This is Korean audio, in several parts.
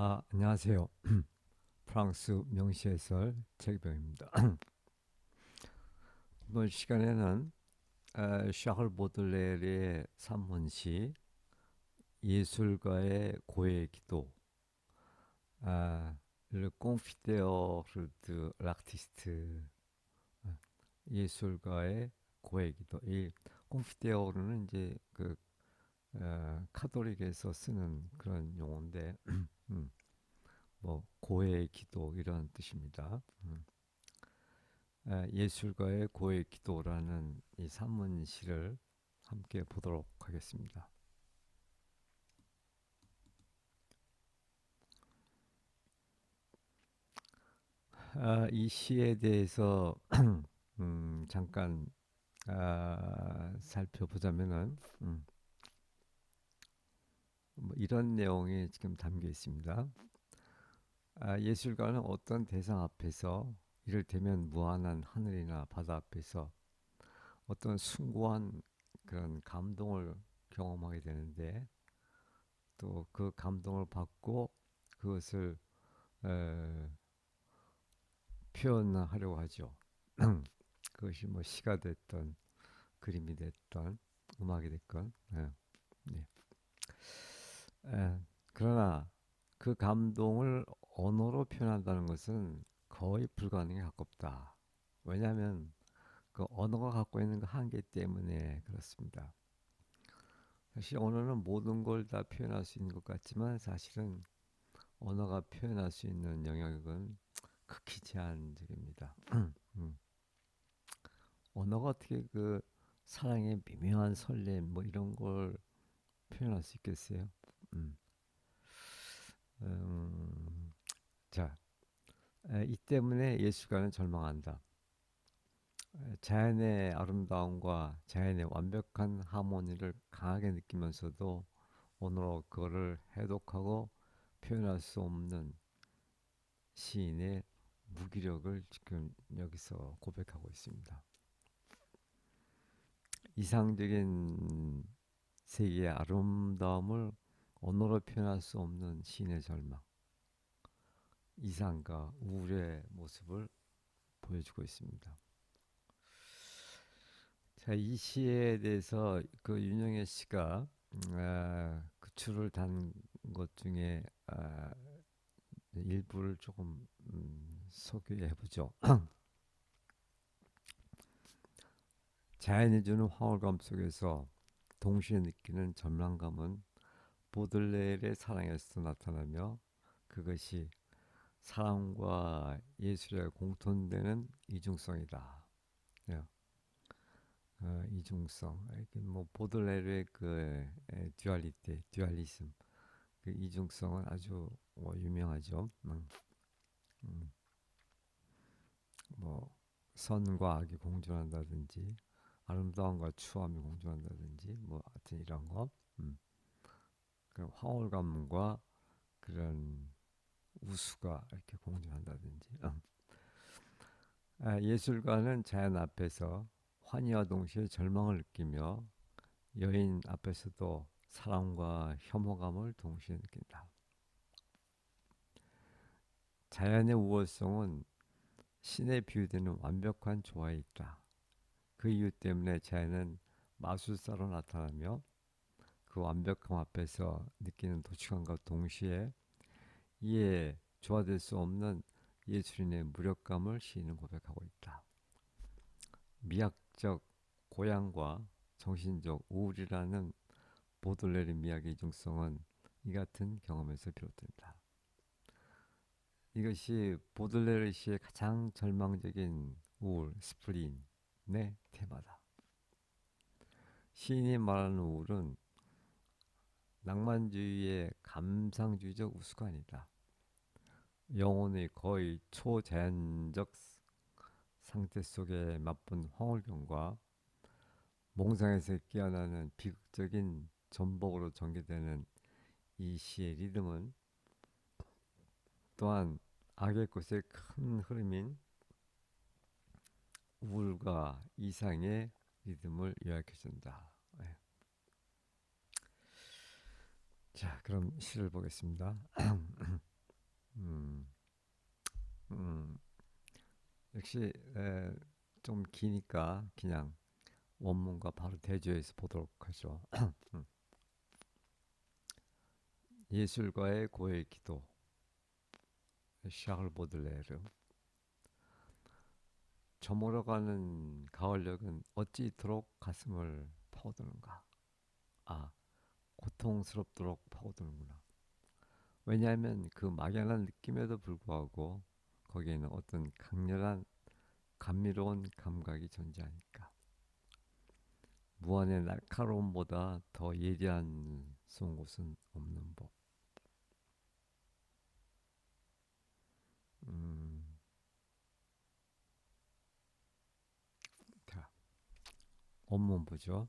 안녕하세요. 프랑스 명시해설 책병입니다. 이번 시간에는 샤를 보들레르의 산문시 예술가의 고해 기도, Le Confiteor de l'Artiste, 예술가의 고해 기도. 이 콘피테오르는 이제 카톨릭에서 쓰는 그런 용어인데, 음, 뭐 고해 기도 이런 뜻입니다. 예술가의 고해 기도라는 이 산문시를 함께 보도록 하겠습니다. 이 시에 대해서 잠깐 살펴보자면은 뭐 이런 내용이 지금 담겨 있습니다. 예술가는 어떤 대상 앞에서 이를테면 무한한 하늘이나 바다 앞에서 어떤 숭고한 그런 감동을 경험하게 되는데 또 그 감동을 받고 그것을 에, 표현하려고 하죠. 그것이 뭐 시가 됐던 그림이 됐던 음악이 됐건. 네. 그러나 그 감동을 언어로 표현한다는 것은 거의 불가능에 가깝다. 왜냐하면 그 언어가 갖고 있는 그 한계 때문에 그렇습니다. 사실 언어는 모든 걸 다 표현할 수 있는 것 같지만 사실은 언어가 표현할 수 있는 영역은 극히 제한적입니다. 음. 언어가 어떻게 그 사랑의 미묘한 설렘 뭐 이런 걸 표현할 수 있겠어요? 음. 음, 자, 이 때문에 예술가는 절망한다. 자연의 아름다움과 자연의 완벽한 하모니를 강하게 느끼면서도 언어로 그거를 해독하고 표현할 수 없는 시인의 무기력을 지금 여기서 고백하고 있습니다. 이상적인 세계의 아름다움을 언어로 표현할 수 없는 시인의 절망, 이상과 우울의 모습을 보여주고 있습니다. 자, 이 시에 대해서 그 윤영애 씨가 그 줄을 단 것 중에 일부를 조금 소개해 보죠. 자연이 주는 황홀감 속에서 동시에 느끼는 절망감은 보들레르의 사랑에서 나타나며 그것이 사랑과 예술의 공통되는 이중성이다. 예, 이중성. 이렇게 뭐 보들레르의 그 듀얼리티, 듀얼리즘, 그 이중성은 아주 뭐 유명하죠. 음, 뭐 선과 악이 공존한다든지 아름다움과 추함이 공존한다든지 뭐 하여튼 이런 거. 그런 황홀감과 그런 우수가 이렇게 공존한다든지. 예술가는 자연 앞에서 환희와 동시에 절망을 느끼며 여인 앞에서도 사랑과 혐오감을 동시에 느낀다. 자연의 우월성은 신에 비유되는 완벽한 조화에 있다. 그 이유 때문에 자연은 마술사로 나타나며 그 완벽함 앞에서 느끼는 도취감과 동시에 이에 조화될 수 없는 예술인의 무력감을 시인은 고백하고 있다. 미학적 고향과 정신적 우울이라는 보들레르 미학의 이중성은 이 같은 경험에서 비롯된다. 이것이 보들레르 시의 가장 절망적인 우울, 스프린의 테마다. 시인이 말하는 우울은 낭만주의의 감상주의적 우수가 아니다. 영혼의 거의 초자연적 상태 속에 맛본 황홀경과 몽상에서 깨어나는 비극적인 전복으로 전개되는 이 시의 리듬은 또한 악의 꽃의 큰 흐름인 우울과 이상의 리듬을 요약해준다. 네. 자, 그럼 시를 보겠습니다. 역시 좀 기니까 그냥 원문과 바로 대조해서 보도록 하죠. 음. 예술가의 고해 기도, 샤를 보들레르. 저물어가는 가을녘은 어찌 이토록 가슴을 파고드는가. 아, 고통스럽도록 파고드는구나. 왜냐하면 그 막연한 느낌에도 불구하고 거기에는 어떤 강렬한 감미로운 감각이 존재하니까. 무한의 날카로움보다 더 예리한 송곳은 없는 법. 음, 자, 원문 보죠.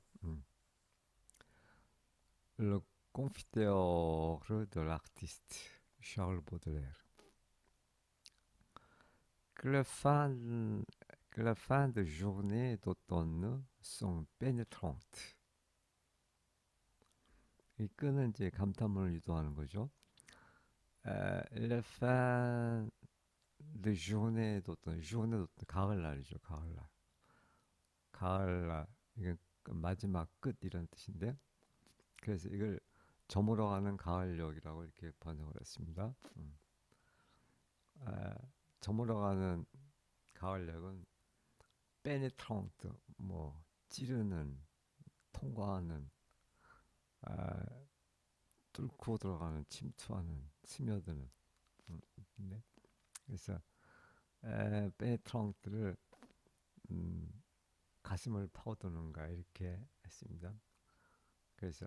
Le Confiteor de l'artiste Charles Baudelaire. Que la fin, que la fin de journée d'automne sont pénétrantes. 이 끈은 이제 감탄문을 유도하는 거죠. La fin de journée d'automne, journée d'automne, 가을날이죠, 가을날. 가을날, 이게 마지막 끝 이런 뜻인데, 그래서 이걸 저물어가는 가을녘이라고 이렇게 번역을 했습니다. 아, 저물어가는 가을녘은 페네트랑트, 뭐 찌르는, 통과하는, 아, 뚫고 들어가는, 침투하는, 스며드는. 네. 그래서 페네트랑트를 가슴을 파고드는가 이렇게 했습니다. 그래서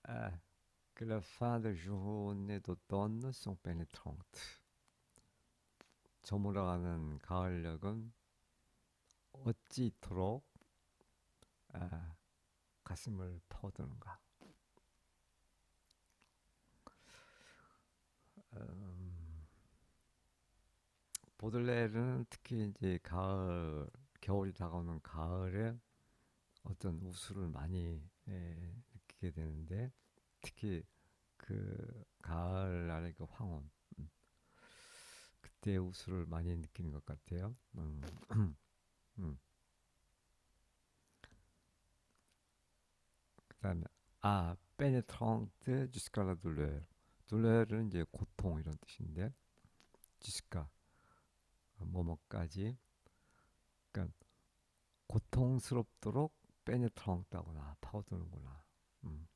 아, que la fin de journée d'automne sont pénétrantes. 저물어가는 가을녘은 어찌 이토록 아, 가슴을 파고드는가. 음, 보들레르는 특히 이제 겨울이 다가오는 가을에 어떤 우수를 많이 느끼게 되는데 특히 그 가을날의 그 황혼, 그때 우수를 많이 느끼는 것 같아요. 음. 그다음에 pénétrante jusqu'à la douleur. douleur 이제 고통 이런 뜻인데 jusqu'à 뭐뭐까지. 그러니까 고통스럽도록 pénétrante하구나, 파고드는구나. 음.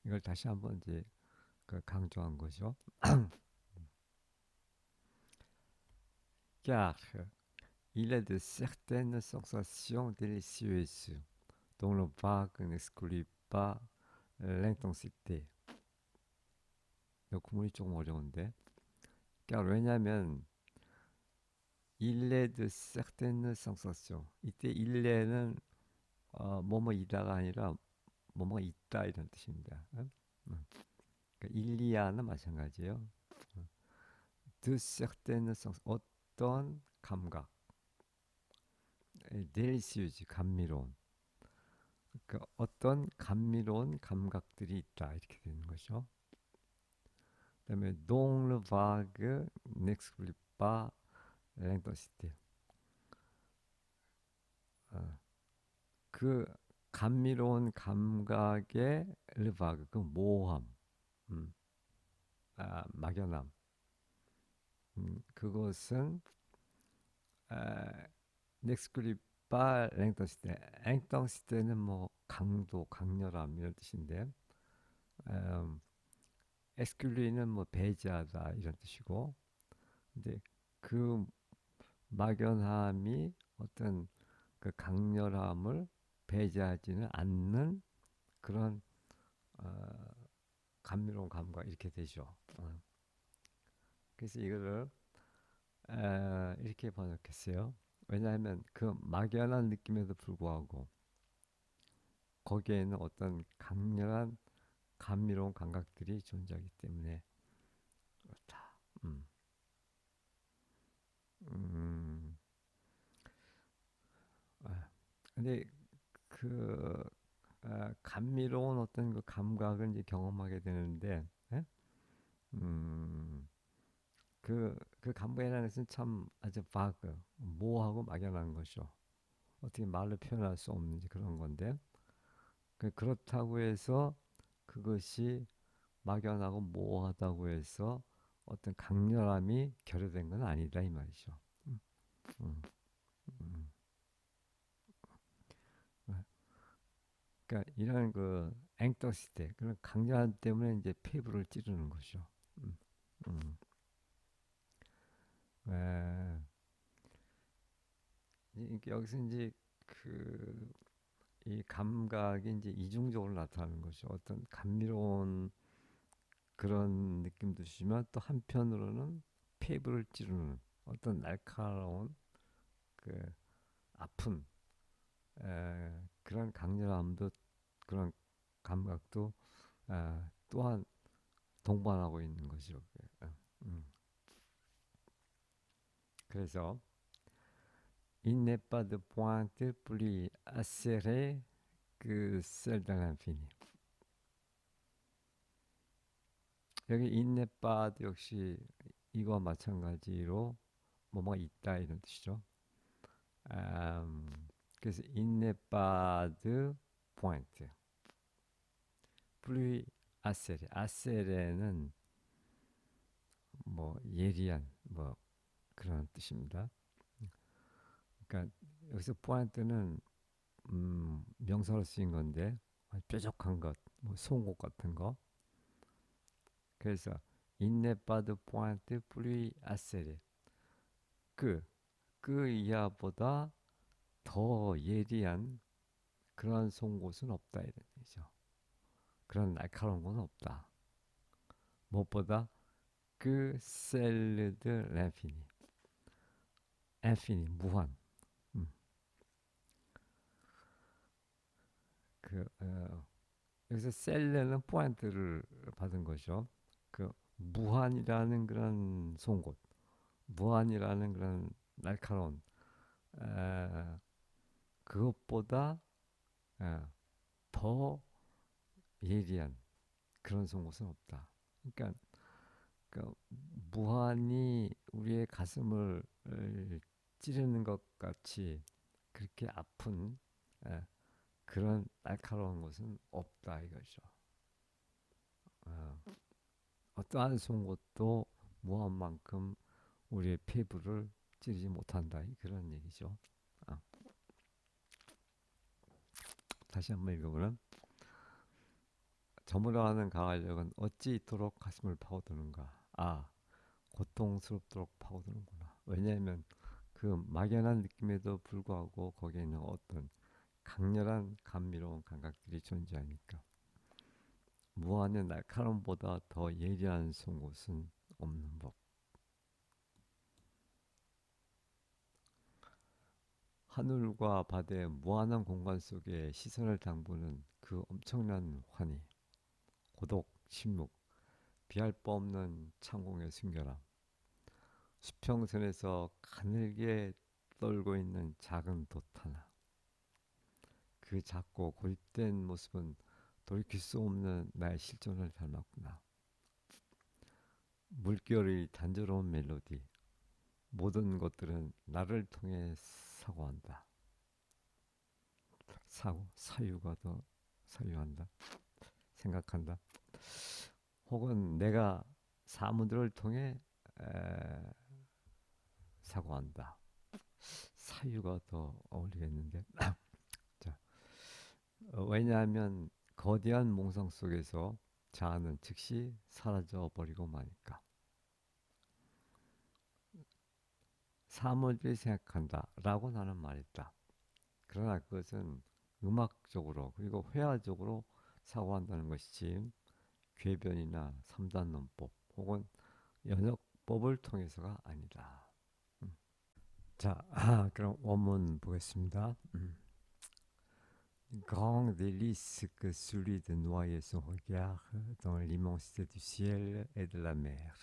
이걸 다시 한번 이제 그 강조한 거죠. car il est de certaines sensations délicieuses dont le vague n'exclut pas l'intensité. 이 구문이 조금 어려운데. car 왜냐하면 il est de certaines sensations. 이때 il에는 뭐뭐이다가 아니라 뭐뭐 있다 이런 뜻입니다. 그러니까 일리아는 마찬가지예요. de certaines sensations, 어떤 감각, 델시우지 감미로운. 그러니까 어떤 감미로운 감각들이 있다 이렇게 되는 거죠. 그다음에 dont le vague n'exclut pas l'intensité. 그 감미로운 감각의 le vague, 그 모호함, 음, 막연함. 그것은 n'exclut pas l'intensité. intensité는 뭐 강도, 강렬함 이런 뜻인데, exclu는 뭐 배제하다 이런 뜻이고, 근데 그 막연함이 어떤 그 강렬함을 배제하지는 않는 그런 어, 감미로운 감각 이렇게 되죠. 그래서 이거를 이렇게 번역했어요. 왜냐하면 그 막연한 느낌에도 불구하고 거기에는 어떤 강렬한 감미로운 감각들이 존재하기 때문에 그렇다. 음, 아, 근데 그 감미로운 어떤 그 감각을 이제 경험하게 되는데, 예? 음, 그 감각이라는 것은 참 아주 바그, 모호하고 막연한 것이죠. 어떻게 말로 표현할 수 없는 그런 건데, 그렇다고 해서 그것이 막연하고 모호하다고 해서 어떤 강렬함이 결여된 건 아니다 이 말이죠. 음, 음, 음. 그러니까 이런 그 앵떠시테 그런 강렬함 때문에 이제 피부를 찌르는 것이죠. 음, 음. 에, 여기서 이제 그 이 감각이 이제 이중적으로 나타나는 것이죠. 어떤 감미로운 그런 느낌도 주지만 또 한편으로는 피부를 찌르는 어떤 날카로운 그 아픈 그런 강렬함도 그런 감각도 또한 동반하고 있는 것이죠. 음. 그래서 il n'est pas de pointe plus acérée que celle de l'infini. 여기 il n'est pas 역시 이거와 마찬가지로 뭐뭐 있다 이런 뜻이죠. 그래서 il n'est pas de pointe plus acérée. acéré는 뭐 예리한 뭐 그런 뜻입니다. 그러니까 여기서 포인트는 명사로 쓰인 건데 뾰족한 것, 뭐 송곳 같은 거. 그래서 인네바드 포인트 뿌리 아세레 그, 그 이하보다 더 예리한 그런 송곳은 없다 이런 얘기죠. 그런 날카로운 건 없다. 무엇보다 그 셀르드 램피니, 엠피니 무한. 음, 그 여기서 셀레는 포인트를 받은 거죠. 그 무한이라는 그런 송곳, 무한이라는 그런 날카로운 에, 그것보다 에, 더 예리한 그런 송곳은 없다. 그러니까 그 무한이 우리의 가슴을 찌르는 것 같이 그렇게 아픈 에, 그런 날카로운 것은 없다 이거죠. 어, 어떠한 송곳도 무한만큼 우리의 피부를 찌르지 못한다. 그런 얘기죠. 아, 다시 한번 읽어보면 저물어가는 가을력은 어찌 이토록 가슴을 파고드는가. 아, 고통스럽도록 파고드는구나. 왜냐하면 그 막연한 느낌에도 불구하고 거기에 있는 어떤 강렬한 감미로운 감각들이 존재하니까 무한의 날카로움보다 더 예리한 송곳은 없는 법. 하늘과 바다의 무한한 공간 속에 시선을 담그는 그 엄청난 환희, 고독, 침묵, 비할 바 없는 창공의 순결함, 수평선에서 가늘게 떨고 있는 작은 돛 하나, 그 작고 고립된 모습은 돌이킬 수 없는 나의 실존을 닮았구나. 물결의 단조로운 멜로디, 모든 것들은 나를 통해 사고한다. 사유가 더 사유한다. 생각한다. 혹은 내가 사무들을 통해 사고한다. 사유가 더 어울리겠는데. 자, 왜냐하면 거대한 몽상 속에서 자아는 즉시 사라져 버리고 마니까. 사물들이 생각한다라고 나는 말했다. 그러나 그것은 음악적으로 그리고 회화적으로 사고한다는 것이지 궤변이나 3단 논법 혹은 연역법을 통해서가 아니다. 자, 그럼 원문 보겠습니다. Grand délice que celui de noyer son regard dans l'immensité du ciel et de la mer.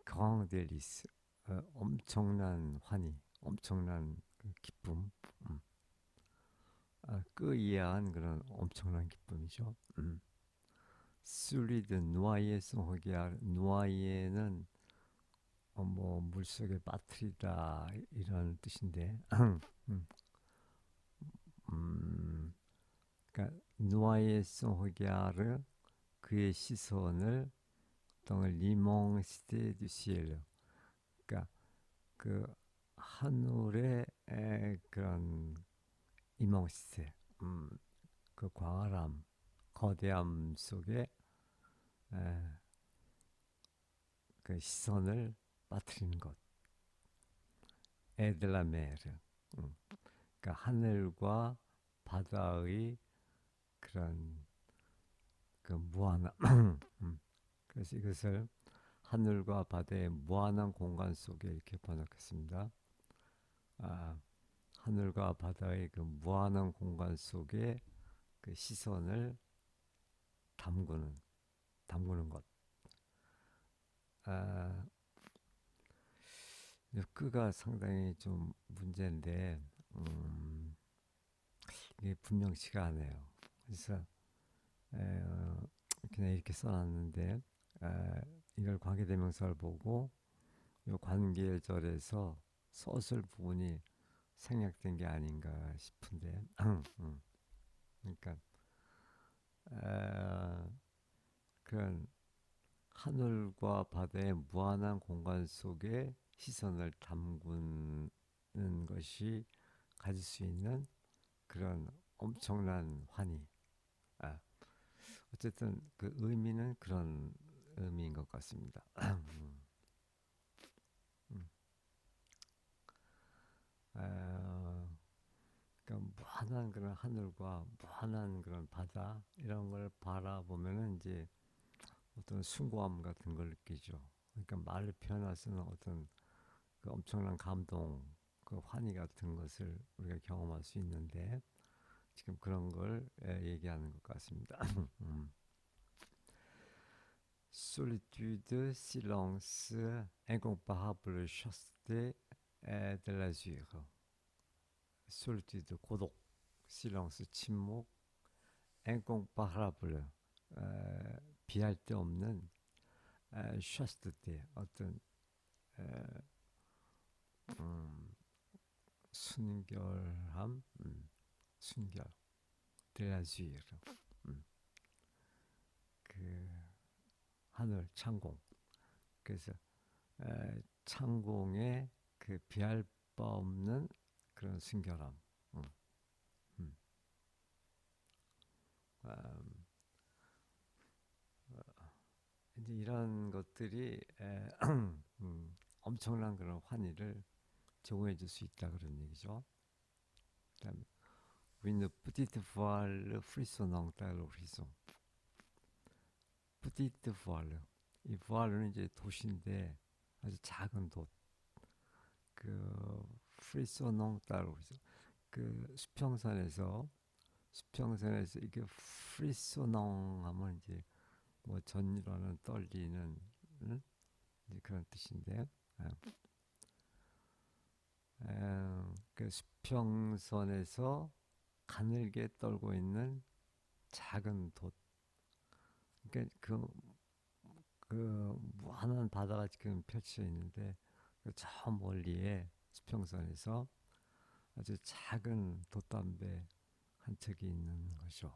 grand délice, 엄청난 환희, 엄청난 그 기쁨, 끄이해한 그런 엄청난 기쁨이죠. 솔리드 누아예 송호기알 누아예는 뭐 물속에 빠뜨리다 이런 뜻인데 음, 음, 그러니까 누아예 송호기알을 그의 시선을 dans l'immensité du ciel. 그러니까 그 하늘의 그런 이몽시세, 그 광활함, 거대함 속에 에, 그 시선을 빠뜨리는 것, 에들라메르. 그러니까 하늘과 바다의 그런 그 무한함. 그래서 이것을 하늘과 바다의 무한한 공간 속에 이렇게 번역했습니다. 아, 하늘과 바다의 그 무한한 공간 속에 그 시선을 담그는 담그는 것. 아, 끄가 상당히 좀 문제인데 이게 분명치가 않아요. 그래서 그냥 이렇게 써놨는데 이걸 관계대명사를 보고 이 관계절에서 서술 부분이 생략된 게 아닌가 싶은데 그러니까 그런 하늘과 바다의 무한한 공간 속에 시선을 담그는 것이 가질 수 있는 그런 엄청난 환희. 아, 어쨌든 그 의미는 그런 의미인 것 같습니다. 음. 그러니까 무한한 그런 하늘과 무한한 그런 바다 이런 걸 바라보면은 이제 어떤 숭고함 같은 걸 느끼죠. 그러니까 말로 표현할 수는 어떤 그 엄청난 감동, 그 환희 같은 것을 우리가 경험할 수 있는데 지금 그런 걸 얘기하는 것 같습니다. Solitude, silence, incomparable chasteté de l'azur. Solitude, 고독, silence, 침묵, incomparable, 비할 데 없는 chasteté, 어떤 음, 순결함, 순결, de l'azur, 그 하늘, 창공. 그래서 창공에 그 비할 바 없는 그런 순결함. 음, 음. 음, 이제 이런 것들이 엄청난 그런 환희를 제공해 줄 수 있다 그런 얘기죠. 그다음에 Une petite voile frissonnant à l'horizon. petite voile. 이 voile는 이제 돛인데 아주 작은 돛. 그 frissonnant à l'horizon. 그 수평선에서 이게 frissonnant 하면 이제 뭐 전율하는 떨리는 이제 그런 뜻인데 그 수평선에서 가늘게 떨고 있는 작은 돛. 그러니까 그 무한한 바다가 지금 펼쳐 있는데 저 멀리에 수평선에서 아주 작은 돛담배 한 척이 있는 거죠.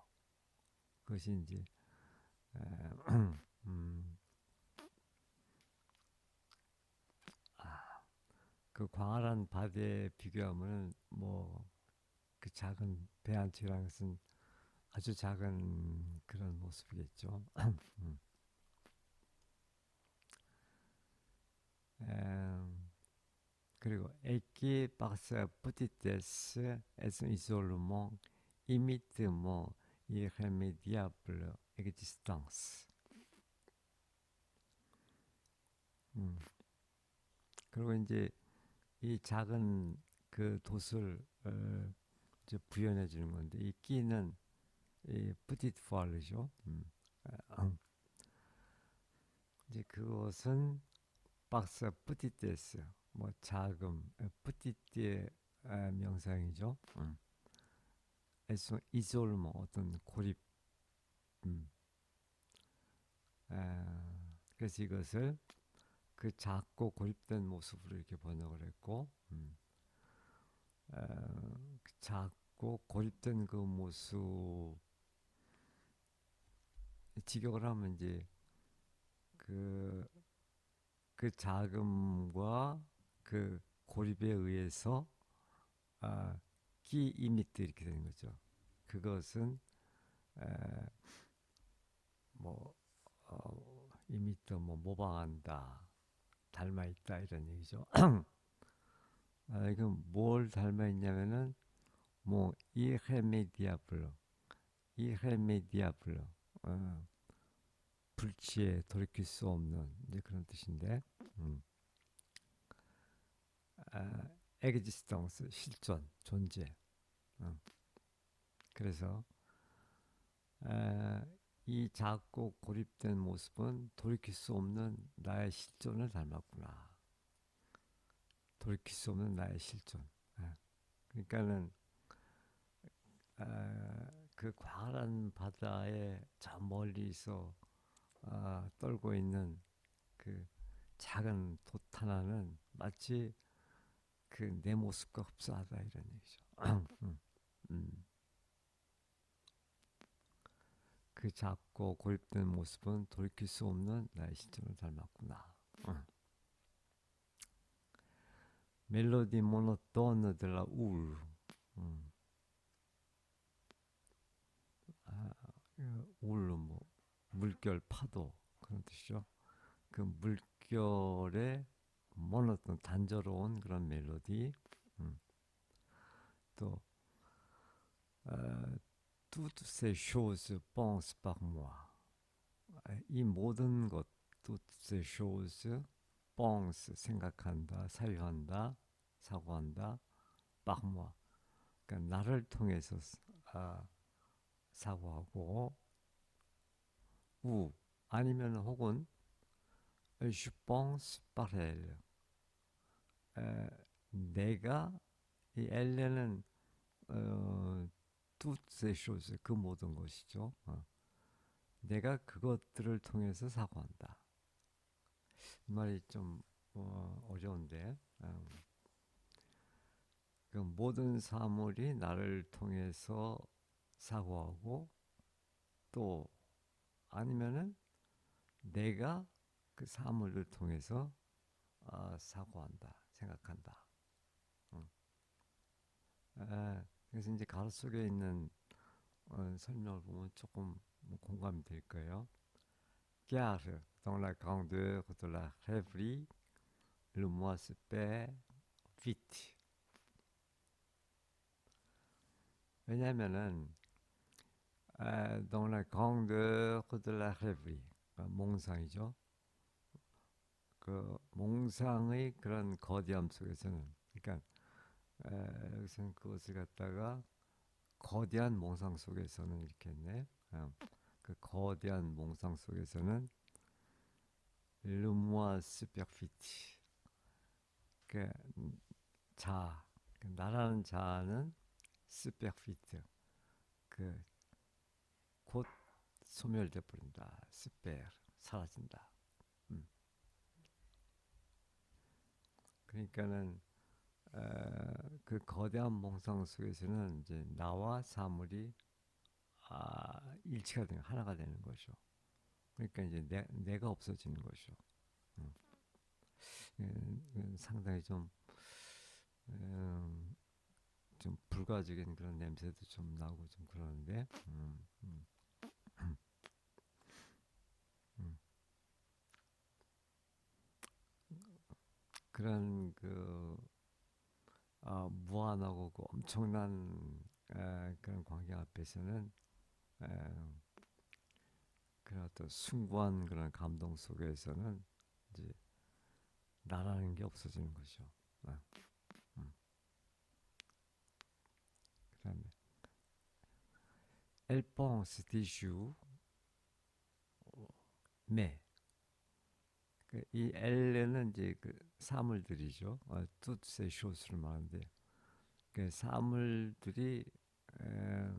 그것이 이제 음, 그 광활한 바다에 비교하면 뭐 그 작은 배 한 척이라는 것은 아주 작은 그런 모습이겠죠. 그리고 에키 박사 뿌티테스 에스 이솔르몽 이미트 뭐 irrémédiable existence. 음. 그리고 이제 이 작은 그 돛을 이제 부연해 주는 건데 이 끼는 이 뿌티트 포알르죠. 이제 그것은 박사 뿌티테스 뭐 자금 뿌티티의 명상이죠. 에서 이솔모 어떤 고립 음, 그래서 이것을 그 작고 고립된 모습으로 이렇게 번역을 했고, 그 작고 고립된 그 모습 직역을 하면 이제 그, 그 작음과 그 고립에 의해서 키 이미트 이렇게 되는 거죠. 그것은 에, 뭐 이미터 뭐 모방한다, 닮아 있다 이런 얘기죠. 이건 뭘 닮아 있냐면은 뭐 이레메디아블로 불치에 돌이킬 수 없는 이제 그런 뜻인데, 음, existence 실존 존재. 음. 그래서 이 작고 고립된 모습은 돌이킬 수 없는 나의 실존을 닮았구나. 돌이킬 수 없는 나의 실존. 그러니까는 그 광활한 바다에 저 멀리서 떨고 있는 그 작은 돛 하나는 마치 그 내 모습과 흡사하다 이런 얘기죠. 음. 그 작고 고립된 모습은 돌이킬 수 없는 나의 실존을 닮았구나. 멜로디 모노토네 델라 울. 울은 뭐 물결 파도 그런 뜻이죠. 그 물결의 모노톤 단조로운 그런 멜로디. 또 toutes ces choses pensent par moi. 이 모든 것 toutes ces choses pense 생각한다, 사유한다, 사고한다, par moi. 그러니까 나를 통해서 사고하고 우 아니면 혹은 je pense par elle. 내가 이 엘레는 toutes ces choses 그 모든 것이죠. 내가 그것들을 통해서 사고한다. 이 말이 좀 어려운데 그 모든 사물이 나를 통해서 사고하고 또 아니면은 내가 그 사물을 통해서 사고한다, 생각한다. 그래서 이제 가로 속에 있는 설명을 보면 조금 공감이 될 거예요. Car dans la grandeur de la rêverie, le moi se perd vite. 왜냐면은 dans la grandeur de la rêverie, 몽상이죠. 그 몽상의 그런 거대함 속에서는, 그러니까 여기서는 그것을 갖다가 거대한 몽상 속에서는 이렇게 했네. 그 거대한 몽상 속에서는 le moi superficie, 그 자, 그 나라는 자아는 superficie, 그곧 소멸돼 버린다. 스페르 사라진다. 그러니까는 그 거대한 몽상 속에서는 이제 나와 사물이 일치가 되는 하나가 되는 거죠. 그러니까 이제 내가 없어지는 거죠. 상당히 음, 좀 불가적인 그런 냄새도 좀 나고 좀 그러는데 음. 그런 그 무한하고 그 엄청난 그런 광경 앞에서는 에, 그런 어떤 숭고한 그런 감동 속에서는 이제 나라는 게 없어지는 거죠. 아, 그다음에 Elle pense déjà mais 이 엘레는 이제 그 사물들이죠. toutes ces choses 말하는데 그 사물들이 에,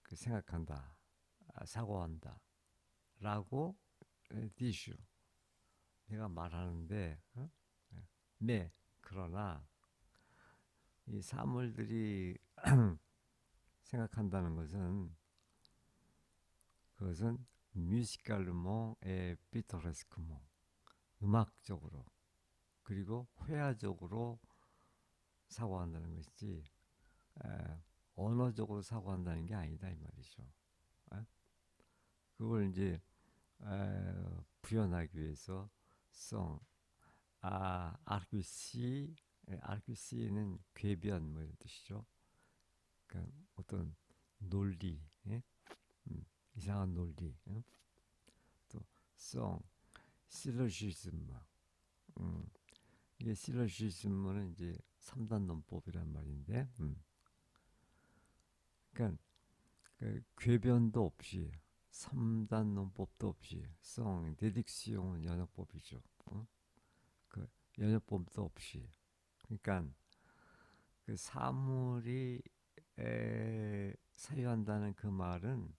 그 생각한다, 사고한다. 라고 디슈 내가 말하는데 네 그러나 이 사물들이 생각한다는 것은 그것은 뮤지컬르몽 에 피토레스크몽 음악적으로 그리고 회화적으로 사고한다는 것이지 에, 언어적으로 사고한다는 게 아니다 이 말이죠. 에? 그걸 이제 구현하기 위해서 성, 아르규시, 아르규시는 궤변 뭐 이런 뜻이죠. 그러니까 어떤 논리, 예? 이상한 논리, 예? 또 성, 실로시즘, 음, 이게 실로시즘은 이제 3단 논법이란 말인데, 그러니까 그 궤변도 없이 3단 논법도 없이 성, 데딕시용은 연역법이죠. 그 연역법도 없이 그러니까 그 사물이 사유한다는 그 말은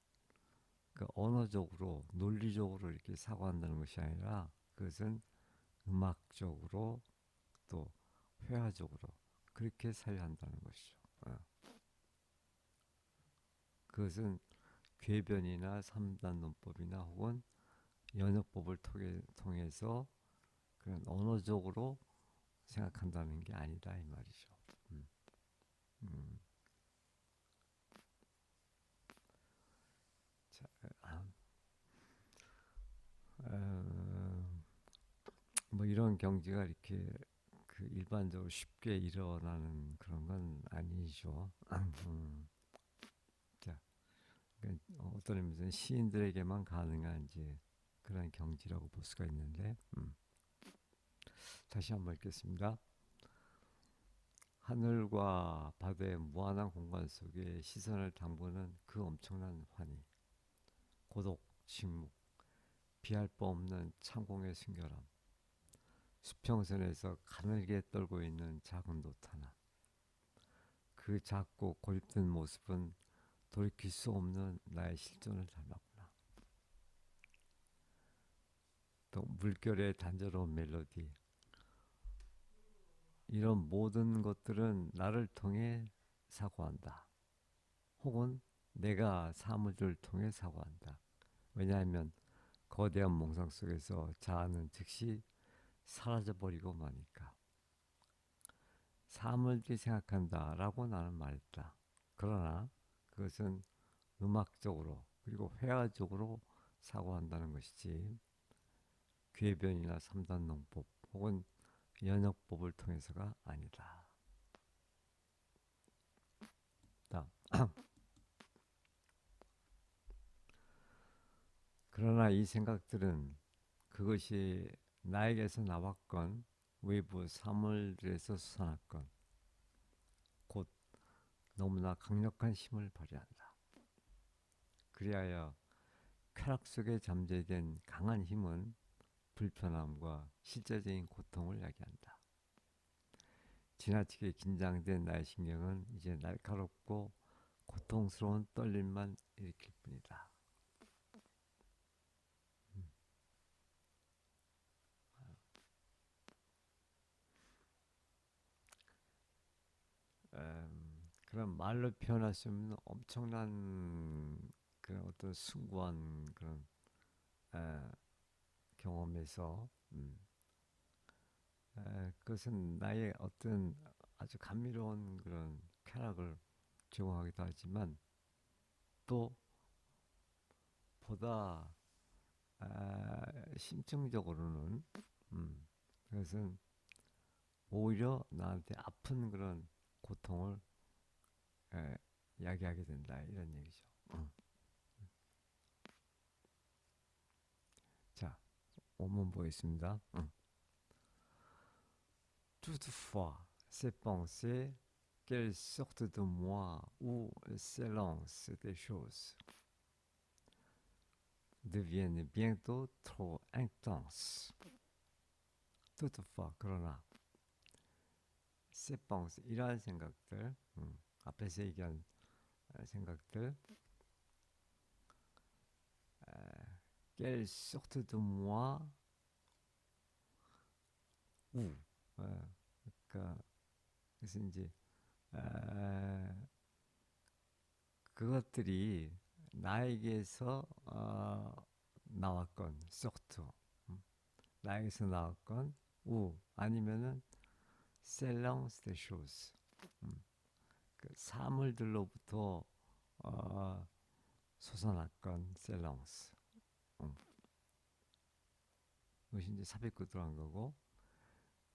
그 언어적으로 논리적으로 이렇게 사고한다는 것이 아니라 그것은 음악적으로 또 회화적으로 그렇게 사유한다는 것이죠. 그것은 궤변이나 삼단 논법이나 혹은 연역법을 통해서 그런 언어적으로 생각한다는 게 아니다 이 말이죠. 음, 음. 자, 아, 뭐 이런 경지가 이렇게 그 일반적으로 쉽게 일어나는 그런 건 아니죠. 자, 그러니까 어떤 의미에서는 시인들에게만 가능한 이제 그런 경지라고 볼 수가 있는데, 다시 한번 읽겠습니다. 하늘과 바다의 무한한 공간 속에 시선을 담그는 그 엄청난 환희, 고독, 침묵, 비할 바 없는 창공의 순결함, 수평선에서 가늘게 떨고 있는 작은 돛 하나. 그 작고 고립된 모습은 돌이킬 수 없는 나의 실존을 닮았구나. 또 물결의 단조로운 멜로디. 이런 모든 것들은 나를 통해 사고한다. 혹은 내가 사물들을 통해 사고한다. 왜냐하면 거대한 몽상 속에서 자아는 즉시 사라져버리고 마니까. 사물들이 생각한다라고 나는 말했다. 그러나 그것은 음악적으로 그리고 회화적으로 사고한다는 것이지 궤변이나 삼단농법 혹은 연역법을 통해서가 아니다. 그러나 이 생각들은 그것이 나에게서 나왔건 외부 사물들에서 솟아났건 곧 너무나 강력한 힘을 발휘한다. 그리하여 쾌락 속에 잠재된 강한 힘은 불편함과 실제적인 고통을 야기한다. 지나치게 긴장된 나의 신경은 이제 날카롭고 고통스러운 떨림만 일으킬 뿐이다. 그런 말로 표현할 수 없는 엄청난 그런 어떤 숭고한 그런 에, 경험에서 그것은 나의 어떤 아주 감미로운 그런 쾌락을 제공하기도 하지만 또 보다 심층적으로는 그것은 오히려 나한테 아픈 그런 고통을 야기하게 된다 이런 얘기죠. 자, 원문 보겠습니다. Toutefois, ces pensées, qu'elles sortent de moi ou s'élancent des choses, deviennent bientôt trop intenses. Toutefois, 그러나, ces pensées, 이러한 생각들, 앞에서 얘기한 생각들, qu'elle sorte de moi ou 그러니까 그래서 이제 아, 그것들이 나에게서 나왔건 sorte 나에게서 나왔건 우 아니면은 셀렁스 데 쇼스 그 사물들로부터 어, 솟아났건 셀렁스 그것이 이제 삽입구 들어간 거고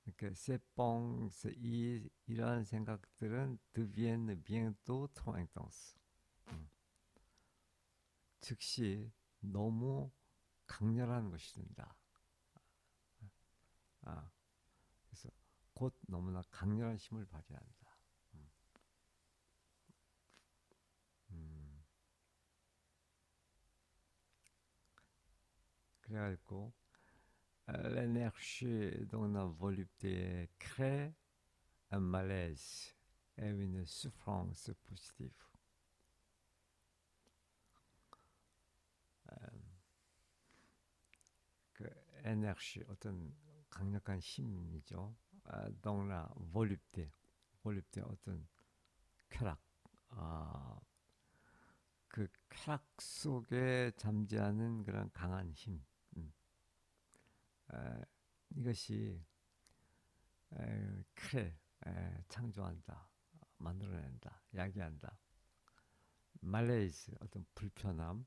그러니까 세뽕스 이 이러한 생각들은 드비엔 비엔또 트로잉덩스 즉시 너무 강렬한 것이 된다. 아, 그래서 곧 너무나 강렬한 힘을 발휘한다. 음, 음. 그래가지고 l'énergie dans la volupté crée un malaise et une souffrance positive. 그 에너지 어떤 강력한 힘이죠. dans la volupté, volupté 어떤 쾌락, 그 쾌락 속에 잠재하는 그런 강한 힘. 음. 이것이 크레 창조한다, 만들어낸다, 야기한다. 말레이즈 어떤 불편함,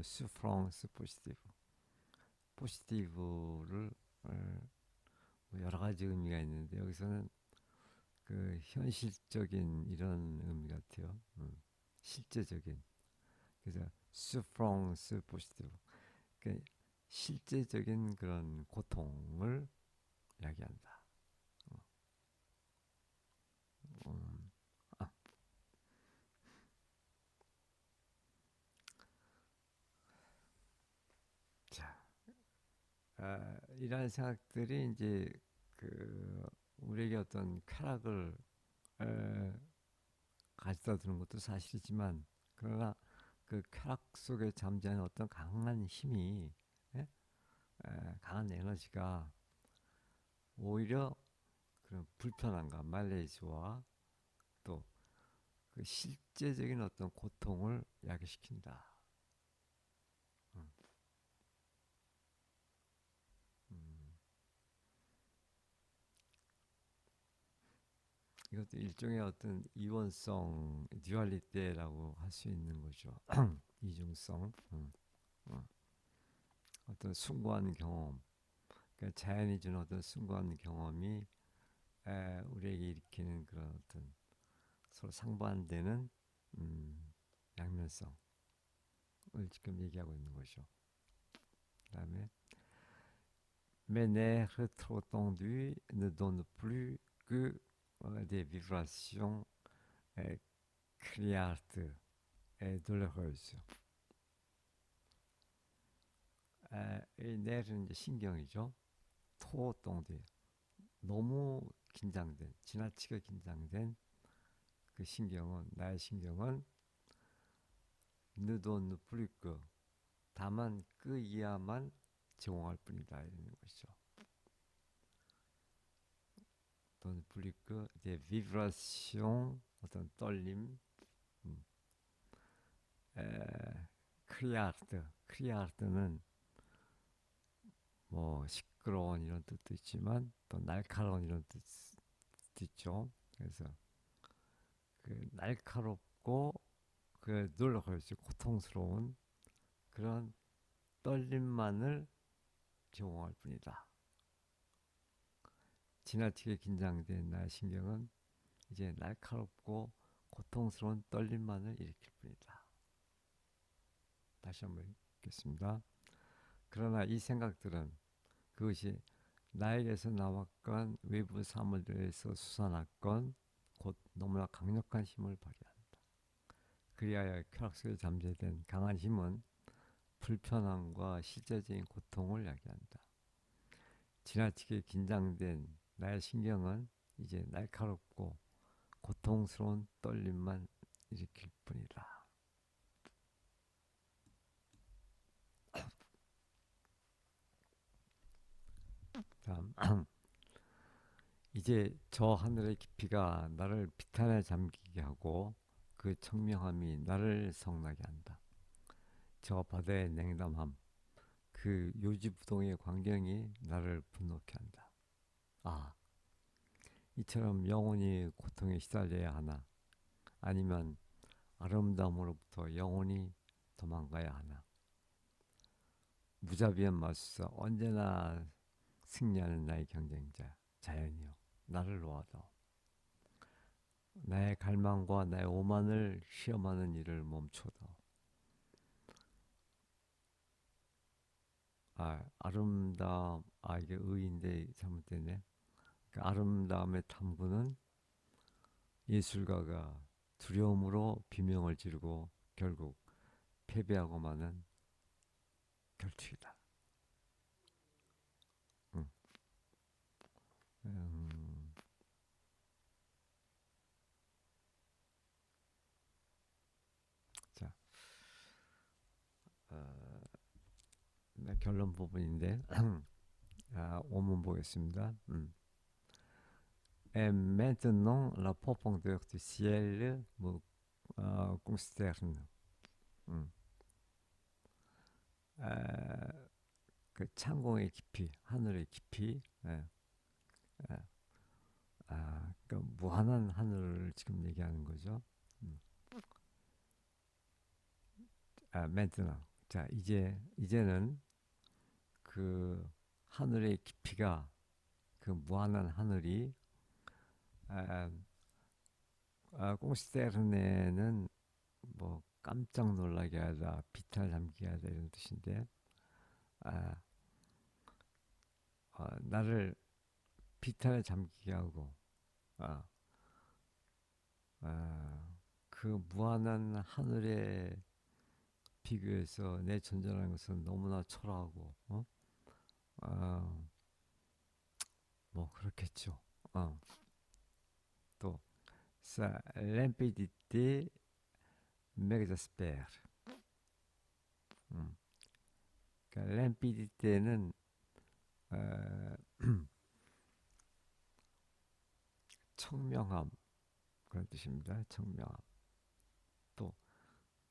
수프랑스 포지티브, 포지티브를 뭐 여러 가지 의미가 있는데 여기서는 그 현실적인 이런 의미 같아요. 실제적인. 그래서 수프랑스 포지티브, 그 실제적인 그런 고통을 야기한다. 음, 아, 자, 이러한 생각들이 이제 그 우리에게 어떤 쾌락을 에, 가져다 주는 것도 사실이지만 그러나 그 쾌락 속에 잠재하는 어떤 강한 힘이 예? 강한 에너지가 오히려 그런 불편함과 말레이즈와 또 그 실제적인 어떤 고통을 야기시킨다. 음, 음. 이것도 일종의 어떤 이원성, 듀얼리테라고 할 수 있는 거죠. 이중성, 어떤 숭고한 경험, 그러니까 자연이 주는 어떤 숭고한 경험이 우리에게 일으키는 그런 어떤 서로 상반되는 음, 양면성을 지금 얘기하고 있는 거죠. 그다음에 mes nerfs trop tendus ne donnent plus que des vibrations criardes et douloureuses. 이 nerf은 이제 신경이죠. trop tendu 너무 긴장된, 지나치게 긴장된 그 신경은 나의 신경은 느돈 플리크 다만 그 이하만 제공할 뿐이다 이런 것이죠. 돈 플리크 이제 비브라시옹 어떤 떨림, 음. 크리아르트 크리아르트는 뭐 시끄러운 이런 뜻도 있지만 또 날카로운 이런 뜻도 있죠. 그래서 그 날카롭고 그 놀라울 수 고통스러운 그런 떨림만을 제공할 뿐이다. 지나치게 긴장된 나의 신경은 이제 날카롭고 고통스러운 떨림만을 일으킬 뿐이다. 다시 한번 읽겠습니다. 그러나 이 생각들은 그것이 나에게서 나왔건 외부 사물들에서 솟아났건 곧 너무나 강력한 힘을 발휘한다. 그리하여 쾌락 속에 잠재된 강한 힘은 불편함과 실제적인 고통을 야기한다. 지나치게 긴장된 나의 신경은 이제 날카롭고 고통스러운 떨림만 일으킬 뿐이다. 다음 이제 저 하늘의 깊이가 나를 비탄에 잠기게 하고 그 청명함이 나를 성나게 한다. 저 바다의 냉담함, 그 요지부동의 광경이 나를 분노케 한다. 아, 이처럼 영원히 고통에 시달려야 하나? 아니면 아름다움으로부터 영원히 도망가야 하나? 무자비한 마술사, 언제나 승리하는 나의 경쟁자, 자연이여, 나를 놓아다오. 나의 갈망과 나의 오만을 시험하는 일을 멈춰다오. 아름다움, 이게 의인데 잘못되네. 그 아름다움의 탐구는 예술가가 두려움으로 비명을 지르고 결국 패배하고 마는 결투이다. 음, 음, 자, 어, 결론 부분인데 원문 보겠습니다. Et maintenant, la profondeur du ciel me consterne. 음. 에, 그 창공의 깊이, 하늘의 깊이, 에, 그 무한한 하늘을 지금 얘기하는 거죠. 음. maintenant. 자, 이제는 그 하늘의 깊이가 그 무한한 하늘이 아, 꽁스테르네는 뭐 깜짝 놀라게 하다, 비탈 잠기게 하다 이런 뜻인데 아, 나를 비탈에 잠기게 하고 아, 아, 그 무한한 하늘에 비교해서 내 존재라는 것은 너무나 초라하고 아, 뭐 그렇겠죠. 또 ça limpidité m'exaspère. 음. 그러니까 램피디테는 어, 청명함 그런 뜻입니다. 청명함. 또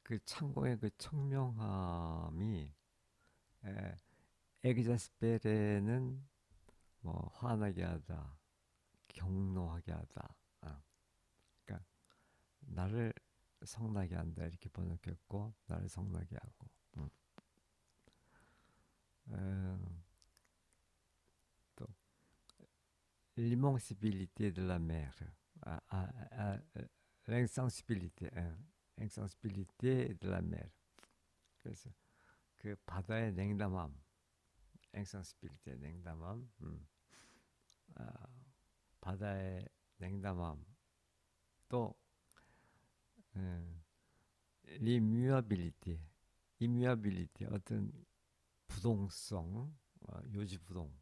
그 창고의 그 청명함이 엑자스페레는 뭐 화나게 하다, 경노하게 하다. 그러니까 나를 성나게 한다 이렇게 번역했고 나를 성나게 하고. 어, 또 l'immensibilité de la mer. 아, 아, 아, l'insensibilité, l'insensibilité de la mer. 그래서 그 바다의 냉담함, 인sensibilité 냉담함, 아, 바다의 냉담함, 또 l'immuabilité, immuability 어떤 부동성, 요지부동,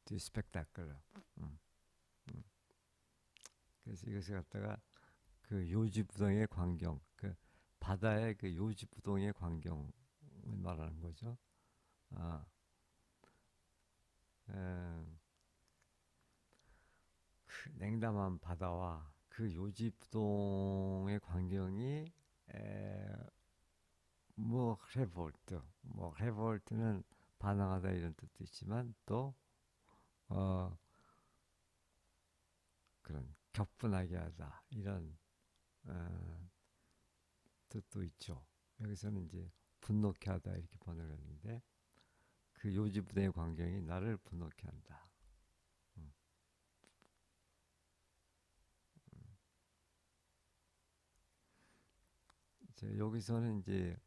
그 스펙타클. 음, 음. 그래서 이것을 갖다가 그 요지부동의 광경, 그 바다의 그 요지부동의 광경을 말하는 거죠. 아, 에, 그 냉담한 바다와 그 요지부동의 광경이 뭐 레볼트, 뭐 레볼트는 반항하다 이런 뜻도 있지만 또 어, 그런 격분하게 하다 이런 어, 뜻도 있죠. 여기서는 이제 분노케 하다 이렇게 번역을 했는데 그 요지부동의 광경이 나를 분노케 한다. 음. 이제 여기서는 이제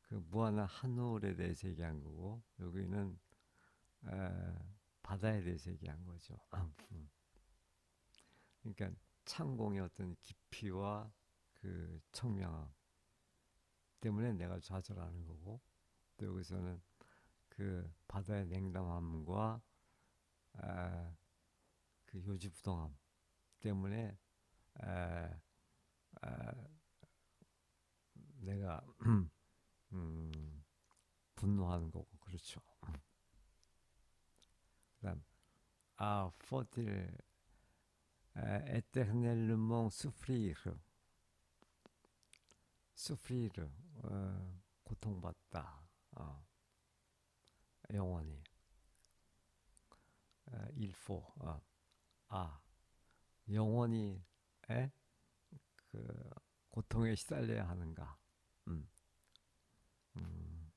그 무한한 한울에 대해서 얘기한 거고 여기는 에, 바다에 대해서 얘기한 거죠. 그러니까 창공의 어떤 깊이와 그 청명함 때문에 내가 좌절하는 거고 또 여기서는 그 바다의 냉담함과 그 요지부동함 때문에 아, 아, 내가 음, 분노하는 거고 그렇죠. faut-il éternellement souffrir, 고통받다, 영원히, il faut, 영원히, 에? 그 고통에 시달려야 하는가? 음, 음,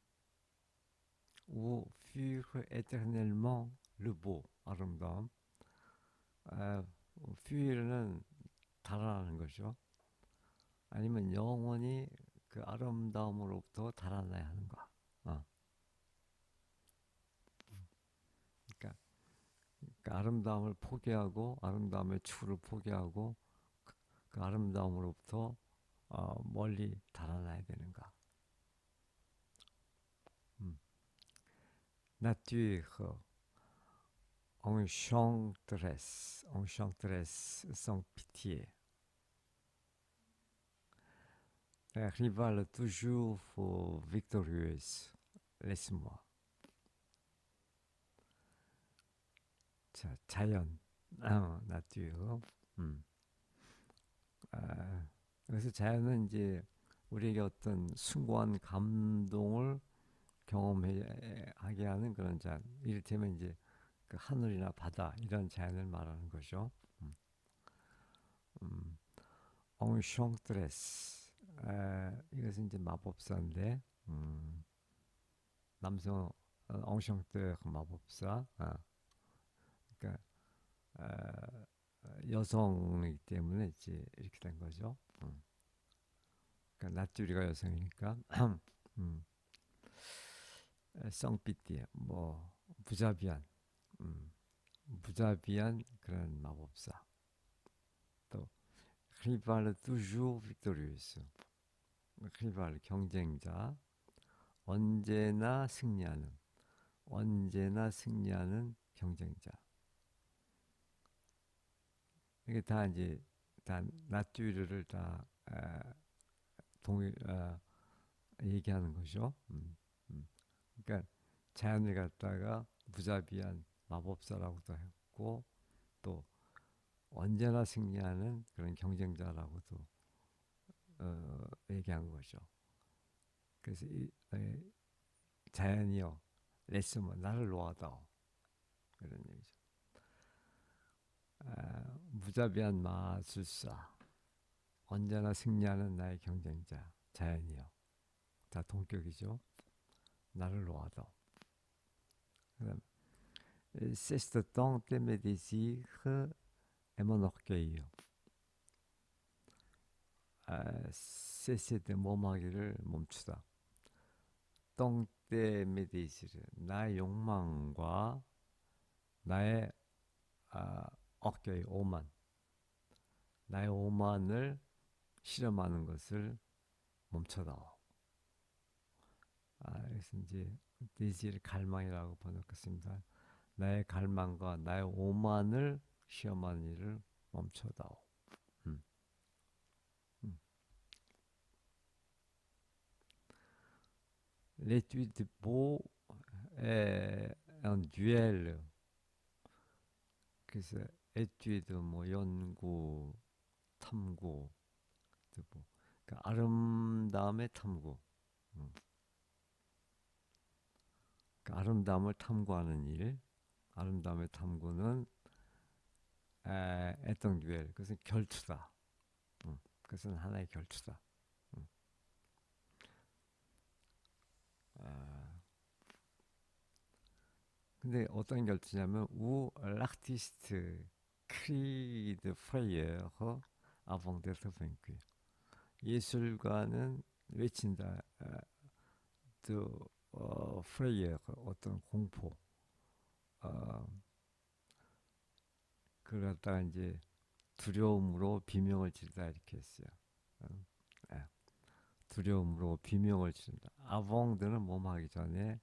ou fuir éternellement le beau, 아름다움. 아, fuir는 달아나는 거죠. 아니면 영원히 그 아름다움으로부터 달아나야 하는가? 그러니까, 그 아름다움을 포기하고 아름다움의 추구를 포기하고 그 아름다움으로부터 멀리 달아나야 되는가? 음. Nature enchanteresse sans pitié, rivale toujours victorieuse. Laisse-moi. 자, 자연, nature. 음. 그래서 자연은 이제 우리에게 어떤 숭고한 감동을 경험하게 하는 그런 자연. 이를테면 이제 그 하늘이나 바다 이런 자연을 말하는 거죠. 음, 음. enchantress. 이것은 이제 마법사인데, 남성 enchanteur 마법사. 그러니까 여성이기 때문에 이제 이렇게 된 거죠. 그러니까 낫주리가 여성이니까. 음, 썽삐띠 뭐 무자비한, 음, 무자비한 그런 마법사. 또 rival toujours victorieux. rival 경쟁자, 언제나 승리하는, 언제나 승리하는 경쟁자. 이게 다 이제 다 낫주리를 다 동일 얘기하는 거죠. 음. 그러니까 자연을 갖다가 무자비한 마법사라고도 했고 또 언제나 승리하는 그런 경쟁자라고도 얘기한 거죠. 그래서 자연이요, 레스모 나를 놓아다오 이런 얘기죠. 무자비한 마술사, 언제나 승리하는 나의 경쟁자, 자연이요. 다 동격이죠. 나를 놓아다오. 그다음 cesse de tenter mes désirs et mon orgueil. cesse de 몸하기를 멈추다. 똥때 메디시르 나의 욕망과 나의 어깨의 오만, 나의 오만을 실험하는 것을 멈춰다오. 그래서 이제 디지를 갈망이라고 번역했습니다. 나의 갈망과 나의 오만을 시험하는 일을 멈춰다오. 음. 음. L'étude beau est un duel. 그래서 에튜드 뭐 연구, 탐구, 뭐 그러니까 아름다움의 탐구, 그러니까 아름다움을 탐구하는 일, 아름다움의 탐구는 애정 듀엘, 그것은 결투다. 그것은 하나의 결투다. 근데 어떤 결투냐면 우 l'artiste crie de frayeur avant d'être vaincu. 예술가는 외친다. de frayeur, 어떤 공포. 그걸 갖다가 이제 두려움으로 비명을 지르다 이렇게 했어요. 예. 두려움으로 비명을 지른다. 아봉드는 몸하기 전에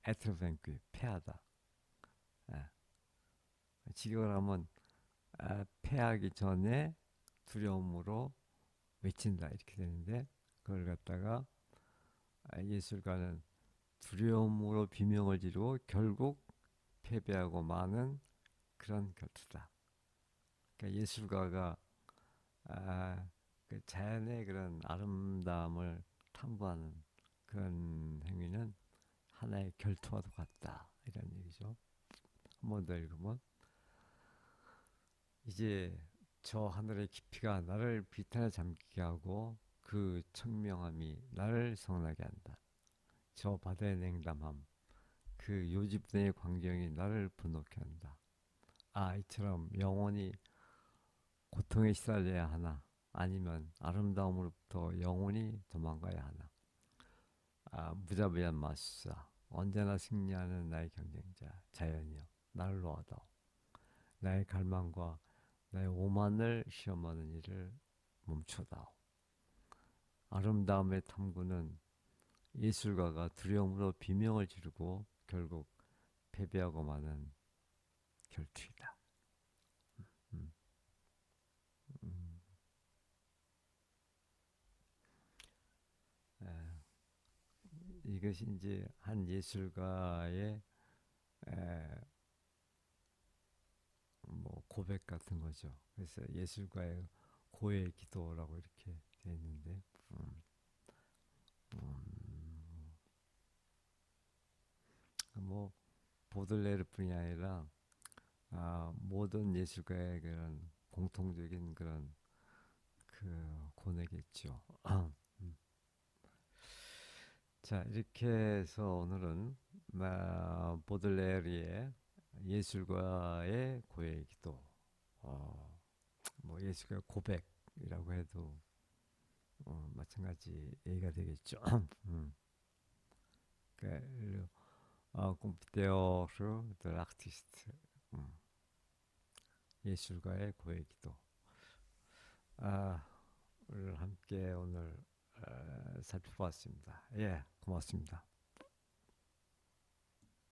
에트르뱅크 패하다. 예. 직역을 하면 패하기 전에 두려움으로 외친다 이렇게 되는데 그걸 갖다가 예술가는 두려움으로 비명을 지르고 결국 패배하고 마는 그런 결투다. 그러니까 예술가가 그 자연의 그런 아름다움을 탐구하는 그런 행위는 하나의 결투와도 같다. 이런 얘기죠. 한 번 더 읽으면 이제 저 하늘의 깊이가 나를 비탄에 잠기게 하고 그 청명함이 나를 성나게 한다. 저 바다의 냉담함, 그 요집대의 광경이 나를 분노케 한다. 아, 이처럼 영원히 고통에 시달려야 하나? 아니면 아름다움으로부터 영원히 도망가야 하나? 아, 무자비한 마술사, 언제나 승리하는 나의 경쟁자, 자연이여, 나를 놓아다오. 나의 갈망과 나의 오만을 시험하는 일을 멈춰다오. 아름다움의 탐구는 예술가가 두려움으로 비명을 지르고 결국 패배하고 마는 결투이다. 음, 음, 에, 이것이 이제 한 예술가의 뭐 고백 같은 거죠. 그래서 예술가의 고해 기도라고 이렇게 되어 있는데, 음, 음, 뭐 보들레르뿐이 아니라 모든 예술가의 그런 공통적인 그런 그 고뇌겠죠. 음. 자, 이렇게 해서 오늘은 보들레르의 예술가의 고해 기도, 어, 뭐 예술가 고백이라고 해도 마찬가지 얘기가 되겠죠. 음. 그, 컴퓨터 더 아티스트, 예술가의 고해 기도. 아, 를 함께 오늘 살펴봤습니다. 예, 고맙습니다.